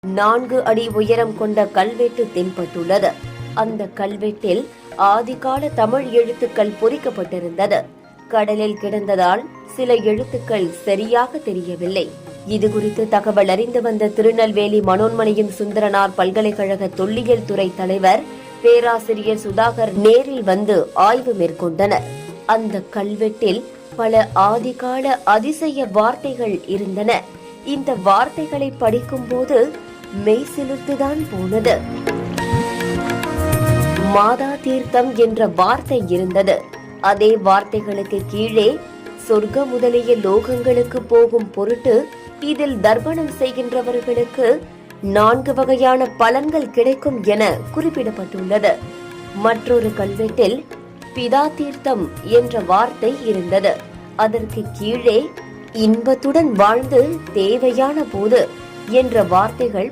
4 அடி உயரம் கொண்ட கல்வெட்டு தென்பட்டுள்ளது. அந்த கல்வெட்டில் ஆதிகால தமிழ் எழுத்துக்கள் பொறிக்கப்பட்டிருந்தது. கடலில் கிடந்ததால் சில எழுத்துக்கள் சரியாக தெரியவில்லை. இதுகுறித்து தகவல் அறிந்து வந்த திருநெல்வேலி மனோன்மணியம் சுந்தரனார் பல்கலைக்கழக தொல்லியல் துறை தலைவர் பேராசிரியர் சுதாகர் நேரில் வந்து ஆய்வு மேற்கொண்டனர். அந்த கல்வெட்டில் பல ஆதிகால அதிசய வார்த்தைகள் இருந்தன. இந்த வார்த்தைகளை படிக்கும்போது மெய் சிலிர்த்துதான் போனது. மாதா தீர்த்தம் என்ற வார்த்தை இருந்தது. அதே வார்த்தைகளுக்கு கீழே சொர்க்க முதலிய லோகங்களுக்கு போகும் பொருட்டு இதில் தர்ப்பணம் செய்கின்றவர்களுக்கு 4 வகையான பலன்கள் கிடைக்கும் என குறிப்பிடப்பட்டுள்ளது. மற்றொரு கல்வெட்டில் பிதா தீர்த்தம் என்ற வார்த்தை இருந்தது. அதற்கு கீழே இன்பத்துடன் வாழ்ந்து தேவையான போது என்ற வார்த்தைகள்